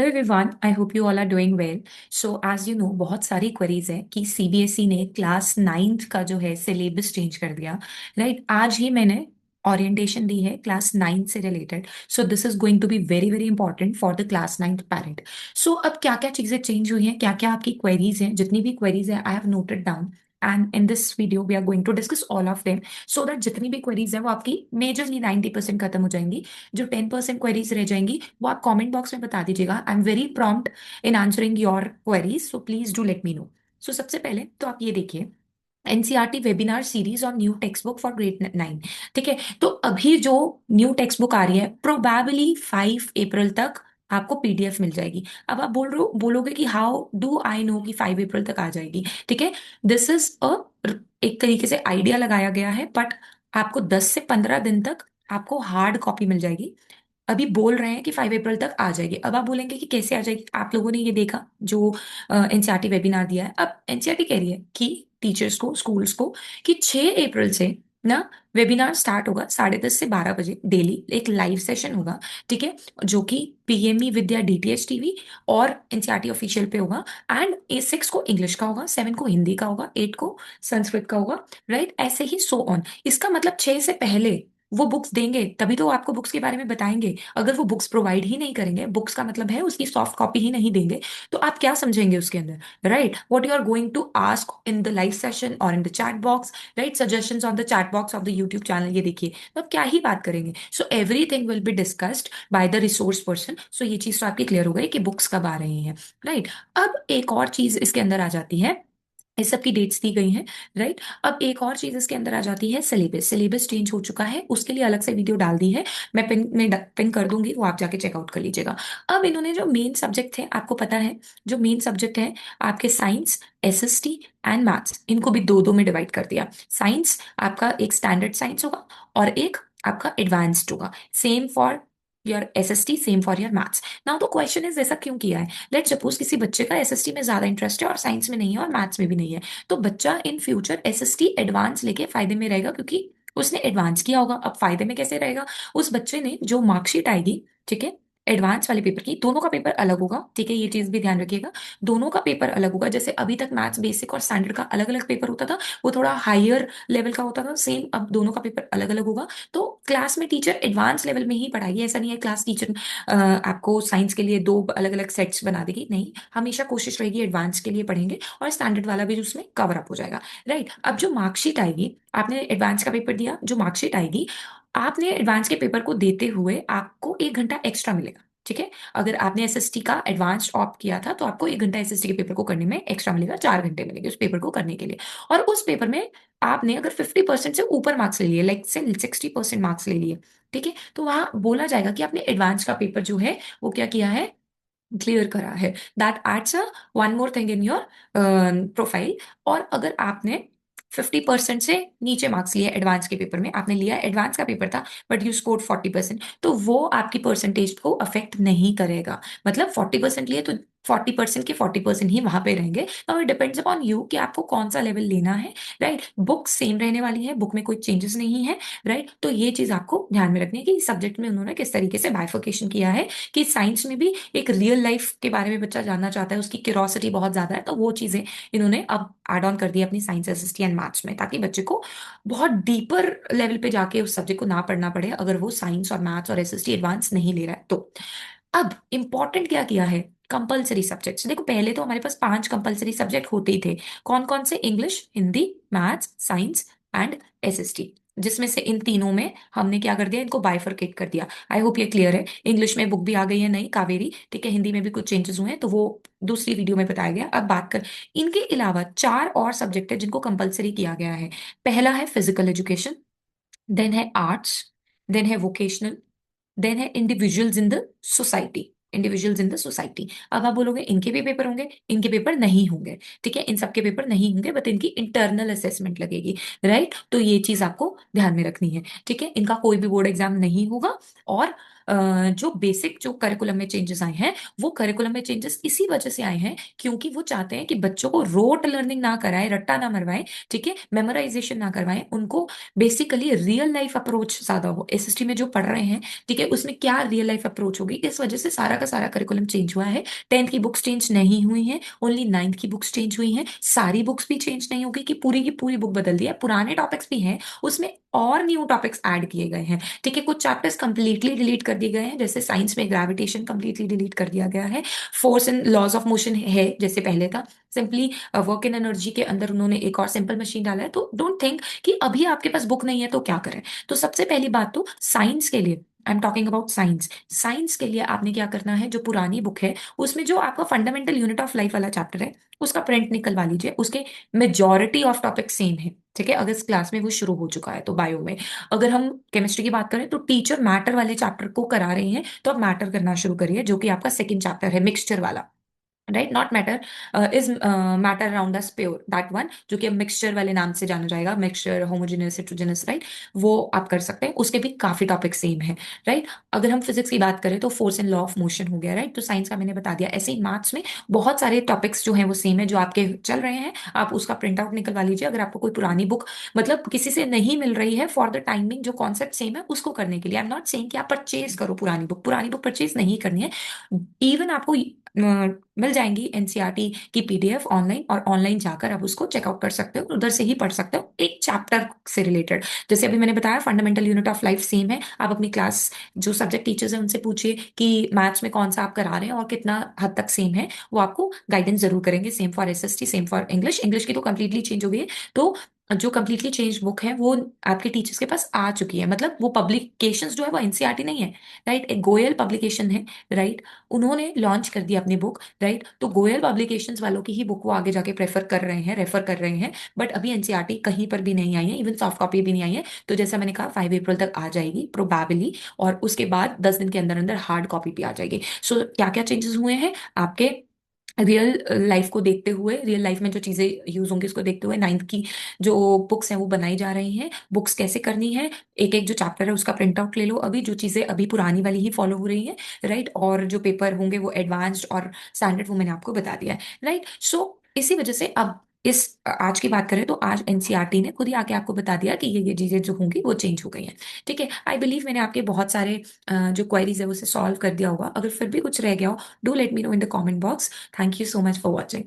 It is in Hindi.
Hello everyone, I hope you all are doing well. So as you know, बहुत सारी क्वेरीज है कि सीबीएसई ने क्लास नाइन्थ का जो है सिलेबस चेंज कर दिया। राइट, आज ही मैंने ओरिएंटेशन दी है क्लास नाइन्थ से related. So this is going to be very very important for the class ninth parent. सो अब क्या क्या चीजें चेंज हुई हैं, क्या क्या आपकी क्वेरीज हैं, जितनी भी क्वेरीज हैं I have noted down. And in this video we are going to discuss all of them, so that जितनी भी क्वेरीज है वो आपकी मेजरली 90% खत्म हो जाएंगी। जो 10% क्वेरीज रह जाएंगी वो आप कमेंट बॉक्स में बता दीजिएगा। I am very prompt in answering your queries, so please do let me know. So सबसे पहले तो आप ये देखिए, एनसीईआरटी वेबिनार सीरीज और new textbook for grade 9। ठीक है, तो अभी जो न्यू टेक्स्ट बुक आ रही है प्रोबेबली 5 अप्रैल तक आपको पीडीएफ मिल जाएगी। अब आप बोलोगे कि हाउ डू आई नो कि 5 अप्रैल तक आ जाएगी। ठीक है, दिस इज अ एक तरीके से आइडिया लगाया गया है, बट आपको 10 से 15 दिन तक आपको हार्ड कॉपी मिल जाएगी। अभी बोल रहे हैं कि 5 अप्रैल तक आ जाएगी। अब आप बोलेंगे कि कैसे आ जाएगी, आप लोगों ने ये देखा जो एनसीईआरटी वेबिनार दिया है। अब एनसीईआरटी कह रही है कि टीचर्स को, स्कूल्स को, कि 6 अप्रैल से ना वेबिनार स्टार्ट होगा 10:30 से 12 बजे डेली एक लाइव सेशन होगा। ठीक है, जो कि पीएमई विद्या डीटीएच टीवी और एनसीईआरटी ऑफिशियल पे होगा। एंड ए 6 को इंग्लिश का होगा, 7 को हिंदी का होगा, 8 को संस्कृत का होगा। राइट, ऐसे ही सो ऑन। इसका मतलब 6 से पहले वो बुक्स देंगे तभी तो आपको बुक्स के बारे में बताएंगे। अगर वो बुक्स प्रोवाइड ही नहीं करेंगे, बुक्स का मतलब है उसकी सॉफ्ट कॉपी ही नहीं देंगे, तो आप क्या समझेंगे उसके अंदर। Right, what you are going to ask in the live session और in the chat box. Right, suggestions on the chat box of the YouTube channel, ये देखिए, तो आप क्या ही बात करेंगे। So everything will be discussed by the resource person. So ये चीज तो आपकी क्लियर हो गई कि बुक्स कब आ रही हैं। राइट, अब एक और चीज इसके अंदर आ जाती है, इस सब की डेट्स दी गई हैं। राइट, अब एक और चीज इसके अंदर आ जाती है, सिलेबस। सिलेबस चेंज हो चुका है, उसके लिए अलग से वीडियो डाल दी है, मैं पिन कर दूंगी, वो आप जाके चेकआउट कर लीजिएगा। अब इन्होंने जो मेन सब्जेक्ट थे, आपको पता है जो मेन सब्जेक्ट है आपके साइंस, एसएसटी एंड मैथ्स, इनको भी दो दो में डिवाइड कर दिया। साइंस आपका एक स्टैंडर्ड साइंस होगा और एक आपका एडवांस्ड होगा। Same for your SST, same for your maths. Now the question is ऐसा क्यों किया है। लेट सपोज किसी बच्चे का एसएसटी में ज्यादा इंटरेस्ट है और साइंस में नहीं है और मैथ्स में भी नहीं है, तो बच्चा इन फ्यूचर एसएसटी एडवांस लेके फायदे में रहेगा, क्योंकि उसने एडवांस किया होगा। अब फायदे में कैसे रहेगा, उस बच्चे ने जो मार्कशीट आएगी, ठीक है, एडवांस वाले पेपर की, दोनों का पेपर अलग होगा। ठीक है, ये चीज भी ध्यान रखिएगा, दोनों का पेपर अलग होगा। जैसे अभी तक मैथ्स बेसिक और स्टैंडर्ड का अलग अलग पेपर होता था, वो थोड़ा हायर लेवल का होता था, सेम अब दोनों का पेपर अलग अलग होगा। तो क्लास में टीचर एडवांस लेवल में ही पढ़ाएगी, ऐसा नहीं है क्लास टीचर आपको साइंस के लिए दो अलग अलग सेट्स बना देगी, नहीं, हमेशा कोशिश रहेगी एडवांस के लिए पढ़ेंगे और स्टैंडर्ड वाला भी उसमें कवर अप हो जाएगा। राइट, अब जो मार्कशीट आएगी, आपने एडवांस का पेपर दिया, जो मार्कशीट आएगी, आपने एडवांस के पेपर को देते हुए आपको 1 घंटा एक्स्ट्रा मिलेगा। ठीक है, अगर आपने एसएसटी का एडवांस ऑप्ट किया था तो आपको 1 घंटा एसएसटी के पेपर को करने में एक्स्ट्रा मिलेगा, 4 घंटे मिलेंगे उस पेपर को करने के लिए। और उस पेपर में आपने अगर 50% से ऊपर मार्क्स ले लिए, लाइक से 60% मार्क्स ले लिए, ठीक है, तो वहां बोला जाएगा कि आपने एडवांस का पेपर जो है वो क्या किया है, क्लियर करा है। That adds a one more thing in your profile. और अगर आपने 50% से नीचे मार्क्स लिए एडवांस के पेपर में, आपने लिया एडवांस का पेपर था बट यू स्कोर्ड 40%, तो वो आपकी परसेंटेज को अफेक्ट नहीं करेगा। मतलब 40% लिए तो 40% के 40% ही वहां पे रहेंगे। और डिपेंड्स अपॉन यू कि आपको कौन सा लेवल लेना है। राइट, बुक सेम रहने वाली है, बुक में कोई चेंजेस नहीं है। राइट, तो ये चीज आपको ध्यान में रखनी है कि सब्जेक्ट में उन्होंने किस तरीके से बाइफर्केशन किया है, कि साइंस में भी एक रियल लाइफ के बारे में बच्चा जानना चाहता है, उसकी क्यूरोसिटी बहुत ज्यादा है, तो वो चीजें इन्होंने अब एड ऑन कर दी अपनी साइंस, एसएसटी एंड मैथ्स में, ताकि बच्चे को बहुत डीपर लेवल पे जाके उस सब्जेक्ट को ना पढ़ना पड़े अगर वो साइंस और मैथ्स और एसएसटी एडवांस नहीं ले रहा है तो। अब इंपॉर्टेंट क्या किया है, कंपलसरी सब्जेक्ट्स। देखो पहले तो हमारे पास 5 कंपलसरी सब्जेक्ट होते ही थे। कौन कौन से, English, Hindi, maths, science and SST, जिसमें से इन तीनों में हमने क्या कर दिया, इनको बाइफरकेट कर दिया। आई होप ये क्लियर है। इंग्लिश में बुक भी आ गई है नई, कावेरी, ठीक है, हिंदी में भी कुछ चेंजेस हुए हैं, तो वो दूसरी वीडियो में बताया गया। अब बात कर, इनके अलावा 4 और सब्जेक्ट है जिनको कंपलसरी किया गया है। पहला है फिजिकल एजुकेशन, देन है आर्ट्स, देन है वोकेशनल, देन है individuals in the society. Individuals in the society, अब आप बोलोगे इनके भी पेपर होंगे, इनके पेपर नहीं होंगे। ठीक है, इन सबके पेपर नहीं होंगे, बट इनकी इंटरनल असेसमेंट लगेगी। राइट, तो ये चीज आपको ध्यान में रखनी है। ठीक है, इनका कोई भी बोर्ड एग्जाम नहीं होगा और जो बेसिक जो करिकुलम में चेंजेस आए हैं, वो करिकुलम में चेंजेस इसी वजह से आए हैं क्योंकि वो चाहते हैं कि बच्चों को रोट लर्निंग ना कराए, रट्टा ना मरवाएं, ठीक है, मेमोराइजेशन ना करवाएं उनको। बेसिकली रियल लाइफ अप्रोच ज्यादा हो एसएसटी में जो पढ़ रहे हैं, ठीक है, उसमें क्या रियल लाइफ अप्रोच होगी, इस वजह से सारा का सारा करिकुलम चेंज हुआ है। 10th की बुक्स चेंज नहीं हुई हैं, ओनली 9th की बुक्स चेंज हुई हैं। सारी बुक्स भी चेंज नहीं होगी कि पूरी की पूरी बुक बदल दी है, पुराने टॉपिक्स भी हैं उसमें और न्यू टॉपिक्स ऐड किए गए हैं, ठीक है। कुछ चैप्टर्स कंप्लीटली डिलीट कर दिए गए हैं, जैसे साइंस में ग्रेविटेशन कंप्लीटली डिलीट कर दिया गया है। Force and laws of motion है जैसे पहले था, सिंपली वर्क इन एनर्जी के अंदर उन्होंने एक और सिंपल मशीन डाला है। तो डोंट थिंक कि अभी आपके पास बुक नहीं है तो क्या करें। तो सबसे पहली बात तो साइंस के लिए, I am talking about science, science के लिए आपने क्या करना है, जो पुरानी बुक है उसमें जो आपका फंडामेंटल यूनिट ऑफ लाइफ वाला चैप्टर है उसका प्रिंट निकलवा लीजिए। उसके मेजॉरिटी ऑफ टॉपिक सेम है, ठीक है, अगर इस क्लास में वो शुरू हो चुका है तो बायो में। अगर हम केमिस्ट्री की बात करें तो टीचर मैटर वाले चैप्टर को करा रहे हैं, तो आप मैटर करना शुरू करिए, जो कि आपका सेकंड चैप्टर है मिक्सचर वाला, right, not matter is matter around us pure, that one, जो कि अब मिक्सचर वाले नाम से जाना जाएगा, मिक्सचर होमोजेनस हेट्रोजेनस, राइट, वो आप कर सकते हैं। उसके भी काफी टॉपिक सेम है, राइट। अगर हम फिजिक्स की बात करें तो force and law of motion हो गया, राइट, तो साइंस का मैंने बता दिया। ऐसे ही मैथ्स में बहुत सारे टॉपिक्स जो हैं वो सेम है, जो आपके चल रहे हैं, आप उसका प्रिंट आउट निकलवा लीजिए। अगर आपको कोई पुरानी बुक मतलब किसी से नहीं मिल रही है फॉर द टाइमिंग, जो कॉन्सेप्ट सेम है उसको करने के लिए, आई एम नॉट सेइंग कि आप परचेज करो पुरानी बुक परचेज नहीं करनी है। इवन आपको मिल जाएंगी एनसीईआरटी की पीडीएफ ऑनलाइन, और ऑनलाइन जाकर आप उसको चेकआउट कर सकते हो, उधर से ही पढ़ सकते हो एक चैप्टर से रिलेटेड। जैसे अभी मैंने बताया fundamental unit of life same है, आप अपनी क्लास जो सब्जेक्ट टीचर्स हैं उनसे पूछिए कि मैथ्स में कौन सा आप करा रहे हैं और कितना हद तक सेम है, वो आपको गाइडेंस जरूर करेंगे। Same for SST, same for English, English की तो कंप्लीटली चेंज हो गई है। तो जो कंप्लीटली चेंज बुक है वो आपके टीचर्स के पास आ चुकी है, मतलब वो पब्लिकेशंस जो है वो एनसीईआरटी नहीं है, राइट, एक गोयल पब्लिकेशन है, राइट, उन्होंने लॉन्च कर दी अपनी बुक, राइट। तो गोयल पब्लिकेशंस वालों की ही बुक वो आगे जाके प्रेफर कर रहे हैं, रेफर कर रहे हैं। बट अभी एनसीईआरटी कहीं पर भी नहीं आई है, इवन सॉफ्ट कॉपी भी नहीं आई है। तो जैसा मैंने कहा 5 अप्रैल तक आ जाएगी प्रोबेबली, और उसके बाद 10 दिन के अंदर अंदर हार्ड कॉपी भी आ जाएगी। सो क्या क्या चेंजेस हुए हैं आपके रियल लाइफ को देखते हुए, रियल लाइफ में जो चीजें यूज होंगी उसको देखते हुए 9th की जो बुक्स हैं वो बनाई जा रही हैं। बुक्स कैसे करनी है, एक एक जो चैप्टर है उसका प्रिंट आउट ले लो, अभी जो चीजें अभी पुरानी वाली ही फॉलो हो रही है, राइट, और जो पेपर होंगे वो एडवांस्ड और स्टैंडर्ड, वो मैंने आपको बता दिया है, राइट। सो इसी वजह से अब इस आज की बात करें तो आज एनसीईआरटी ने खुद ही आके आपको बता दिया कि ये चीजें जो होंगी वो चेंज हो गई हैं, ठीक है। आई बिलीव मैंने आपके बहुत सारे जो क्वेरीज है उसे सॉल्व कर दिया होगा। अगर फिर भी कुछ रह गया हो, do let me no in the comment box. Thank you so much for watching.